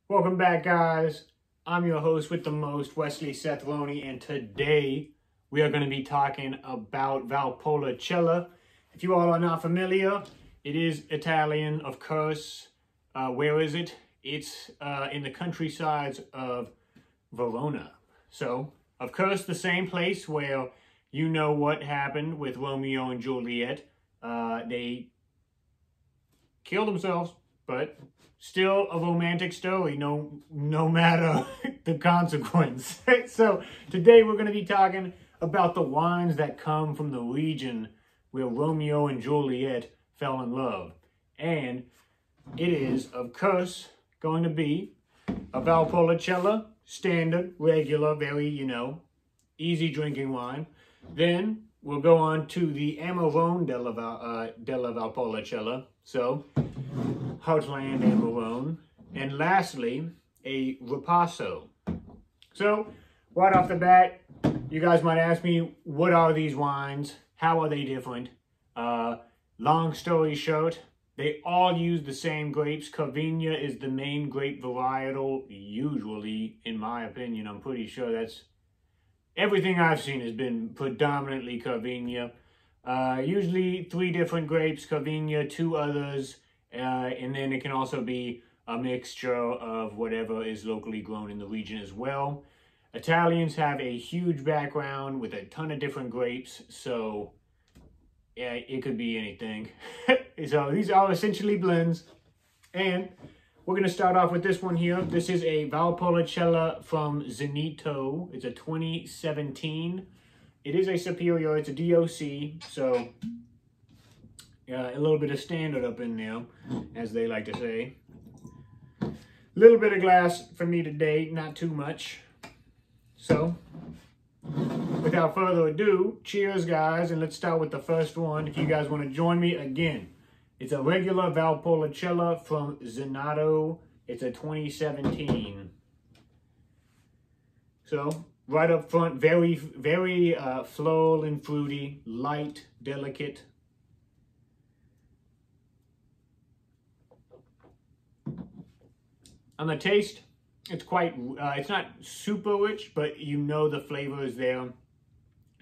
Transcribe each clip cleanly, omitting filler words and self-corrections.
Welcome back, guys. I'm your host with the most, Wesley Seth Roney, and today we are going to be talking about Valpolicella. If you all are not familiar, it is Italian, of course. Where is it? It's in the countrysides of Verona. So, of course, the same place where you know what happened with Romeo and Juliet. They killed themselves, but still a romantic story, no matter the consequence. So today we're going to be talking about the wines that come from the region where Romeo and Juliet fell in love. And it is, of course, going to be a Valpolicella, standard, regular, very, easy drinking wine. Then we'll go on to the Amarone della Valpolicella, so Heartland Amarone, and lastly, a Ripasso. So, right off the bat, you guys might ask me, what are these wines? How are they different? Long story short, they all use the same grapes. Carvigna is the main grape varietal, usually, in my opinion. I'm pretty sure that's everything I've seen has been predominantly Carvigna. Usually 3 different grapes, Carvigna, 2 others, and then it can also be a mixture of whatever is locally grown in the region as well. Italians have a huge background with a ton of different grapes, so yeah, it could be anything. So these are essentially blends, and we're going to start off with this one here. This is a Valpolicella from Zeneto. It's a 2017. It is a Superior. It's a DOC, so a little bit of standard up in there, as they like to say. A little bit of glass for me today, not too much. So, without further ado, cheers, guys, and let's start with the first one. If you guys want to join me again, it's a regular Valpolicella from Zeneto. It's a 2017. So, right up front, very floral and fruity, light, delicate. On the taste, it's quite, it's not super rich, but you know the flavor is there.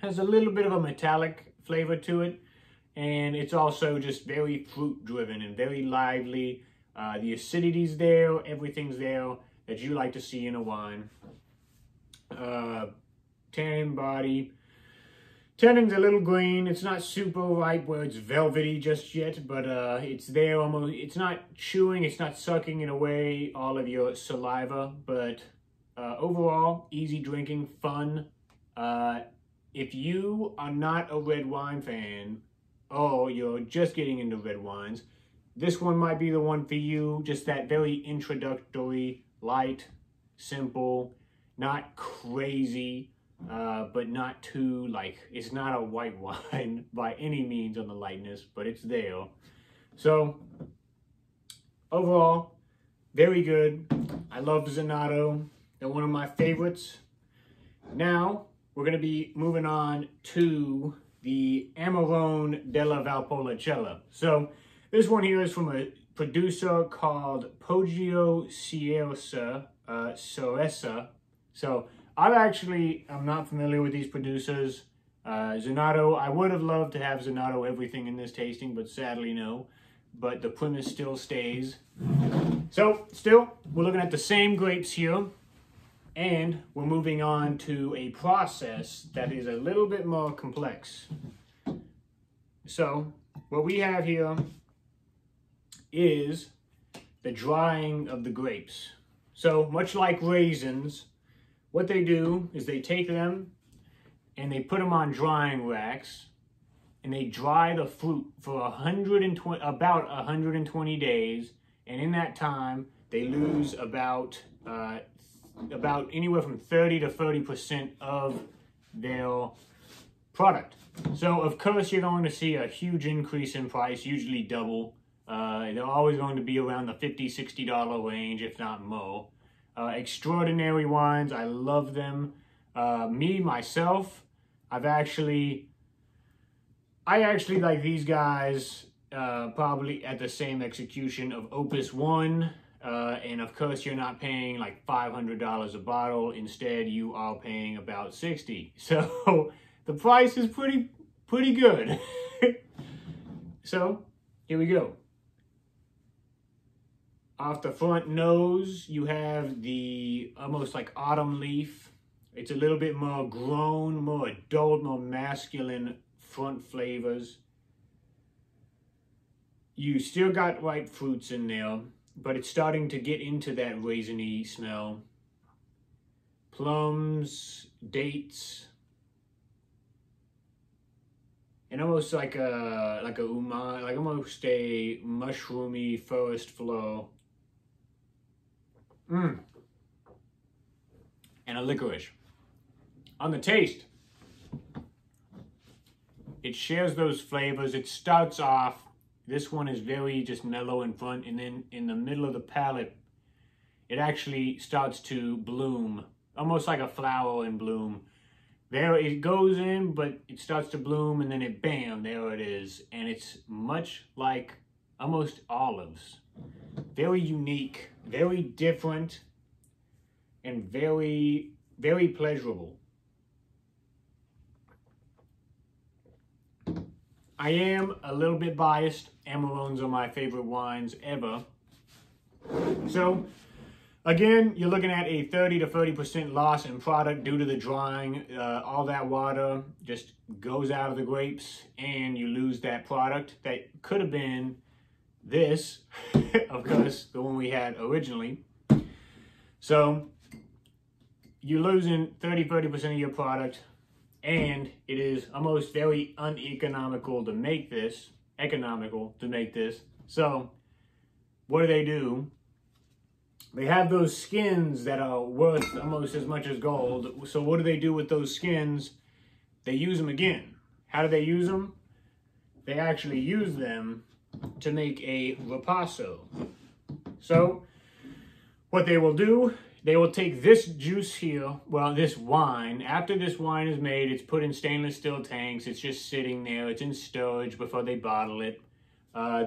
Has a little bit of a metallic flavor to it, and it's also just very fruit driven and very lively. The acidity's there, everything's there that you like to see in a wine. Tannin body. Tannin's a little green. It's not super ripe where it's velvety just yet, but it's there almost. It's not chewing, it's not sucking it away all of your saliva, but overall, easy drinking, fun. If you are not a red wine fan, or you're just getting into red wines, this one might be the one for you. Just that very introductory, light, simple, not crazy, but not too, it's not a white wine by any means on the lightness, but it's there. So, overall, very good. I love Zeneto. They're one of my favorites. Now, we're going to be moving on to the Amarone della Valpolicella. So, this one here is from a producer called Poggio Soresa. So, I'm not familiar with these producers. Zeneto, I would have loved to have Zeneto everything in this tasting, but sadly no. But the premise still stays. So, still, we're looking at the same grapes here. And we're moving on to a process that is a little bit more complex. So, what we have here is the drying of the grapes. So, much like raisins, what they do is they take them and they put them on drying racks and they dry the fruit for about 120 days. And in that time, they lose about anywhere from 30 to 30% of their product. So, of course, you're going to see a huge increase in price, usually double. They're always going to be around the $50, $60 range, if not more. Extraordinary wines, I love them. Myself, I actually like these guys probably at the same execution of Opus 1. And of course, you're not paying like $500 a bottle. Instead, you are paying about $60. So the price is pretty good. So here we go. Off the front nose, you have the almost like autumn leaf. It's a little bit more grown, more adult, more masculine front flavors. You still got ripe fruits in there, but it's starting to get into that raisiny smell. Plums, dates, and almost like almost a mushroomy forest flow. And a licorice. On the taste, it shares those flavors. It starts off, this one is very just mellow in front, and then in the middle of the palate, it actually starts to bloom, almost like a flower in bloom. There it goes in, but it starts to bloom, and then bam, there it is. And it's much like almost olives. Very unique, very different, and very, very pleasurable. I am a little bit biased. Amarones are my favorite wines ever. So, again, you're looking at a 30 to 30% loss in product due to the drying. All that water just goes out of the grapes, and you lose that product that could have been this, of course, the one we had originally. So you're losing 30% of your product, and it is almost very uneconomical to make this, So what do? They have those skins that are worth almost as much as gold. So what do they do with those skins? They use them again. How do they use them? They actually use them to make a ripasso. So what they will do, they will take this juice here, well, this wine. After this wine is made, it's put in stainless steel tanks. It's just sitting there. It's in storage before they bottle it.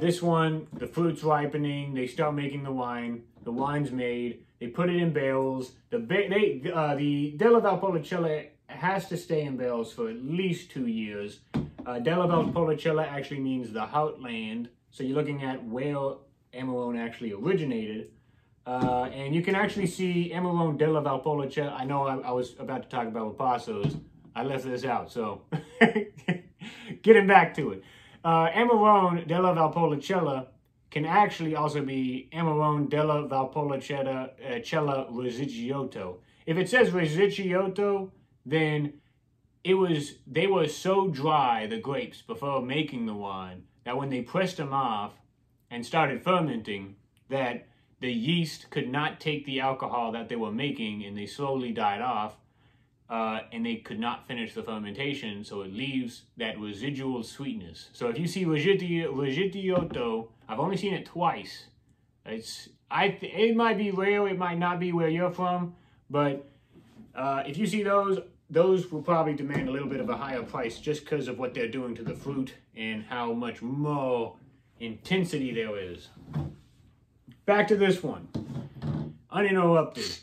This one, the fruit's ripening. They start making the wine. The wine's made. They put it in barrels. The Della Valpolicella has to stay in barrels for at least 2 years. Della Valpolicella actually means the heartland. So you're looking at where Amarone actually originated. And you can actually see Amarone Della Valpolicella. I know I was about to talk about Ripassos. I left this out, so getting back to it. Amarone Della Valpolicella can actually also be Amarone Della Valpolicella Resigiotto. If it says Resigiotto, then they were so dry, the grapes, before making the wine, that when they pressed them off and started fermenting, that the yeast could not take the alcohol that they were making, and they slowly died off, and they could not finish the fermentation, so it leaves that residual sweetness. So if you see Resigiotto, I've only seen it twice. It might be rare, it might not be where you're from, but if you see those will probably demand a little bit of a higher price just because of what they're doing to the fruit and how much more intensity there is. Back to this one, uninterrupted.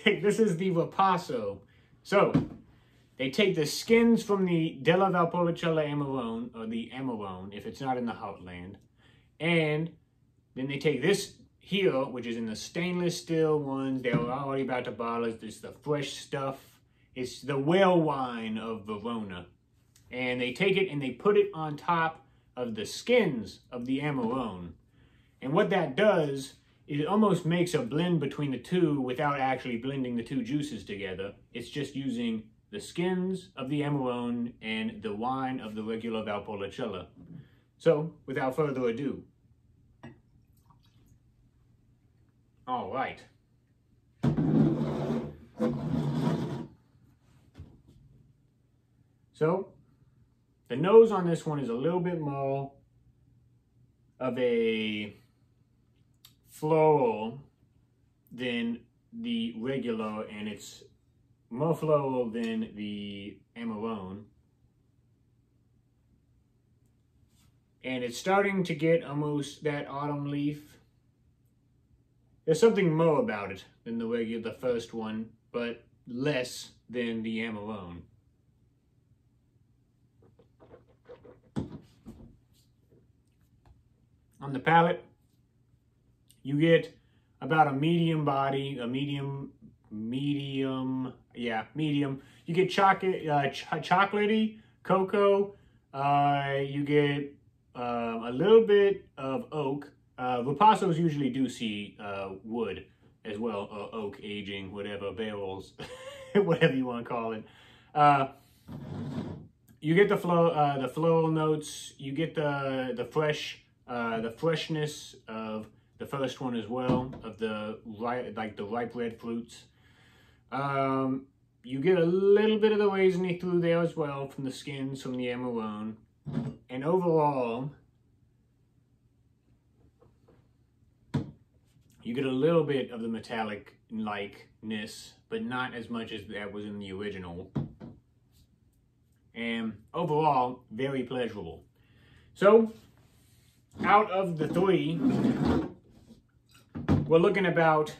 This is the Ripasso. So, they take the skins from the Della Valpolicella Amarone, or the Amarone, if it's not in the heartland, and then they take this here, which is in the stainless steel ones. They were already about to bottle it. It's the fresh stuff. It's the well wine of Verona. And they take it and they put it on top of the skins of the Amarone. And what that does is it almost makes a blend between the two without actually blending the two juices together. It's just using the skins of the Amarone and the wine of the regular Valpolicella. So, without further ado. All right. So, the nose on this one is a little bit more of a floral than the regular, and it's more floral than the Amarone. And it's starting to get almost that autumn leaf. There's something more about it than the first one, but less than the Amarone. On the palate, you get about a medium body, medium. You get chocolatey, cocoa. You get a little bit of oak. Repassos usually do see wood as well, or oak aging, whatever, barrels, whatever you want to call it. You get the floral notes. You get the freshness of the first one as well, of the ripe red fruits. You get a little bit of the raisiny through there as well from the skins from the Amarone. And overall, you get a little bit of the metallic-likeness, but not as much as that was in the original. And overall, very pleasurable. So, out of the three, we're looking about,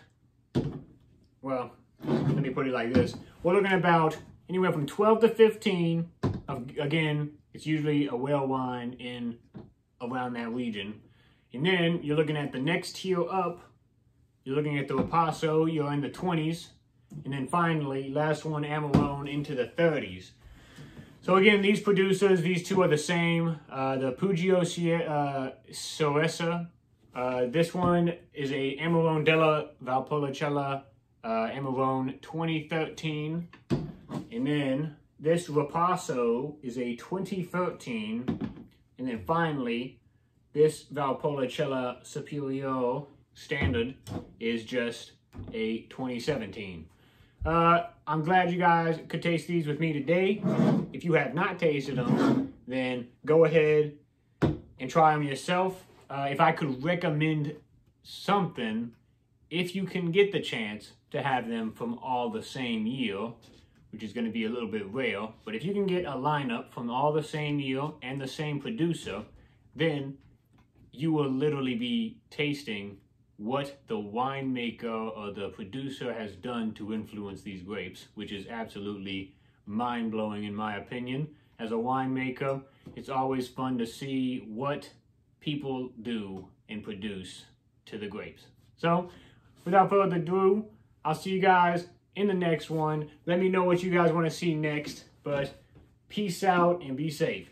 well, let me put it like this. We're looking about anywhere from 12 to 15. Again, it's usually a well wine in around that region. And then you're looking at the next tier up. You're looking at the Ripasso, you're in the 20s. And then finally, last one, Amarone, into the 30s. So again, these producers, these two are the same. The Puglio Soressa. This one is a Amarone della Valpolicella Amarone 2013. And then this Ripasso is a 2013. And then finally, this Valpolicella Superiore Standard is just a 2017. I'm glad you guys could taste these with me today. If you have not tasted them, then go ahead and try them yourself. If I could recommend something, if you can get the chance to have them from all the same year, which is going to be a little bit rare, but if you can get a lineup from all the same year and the same producer, then you will literally be tasting what the winemaker or the producer has done to influence these grapes, which is absolutely mind-blowing in my opinion. As a winemaker, it's always fun to see what people do and produce to the grapes. So, without further ado, I'll see you guys in the next one. Let me know what you guys want to see next, but peace out and be safe.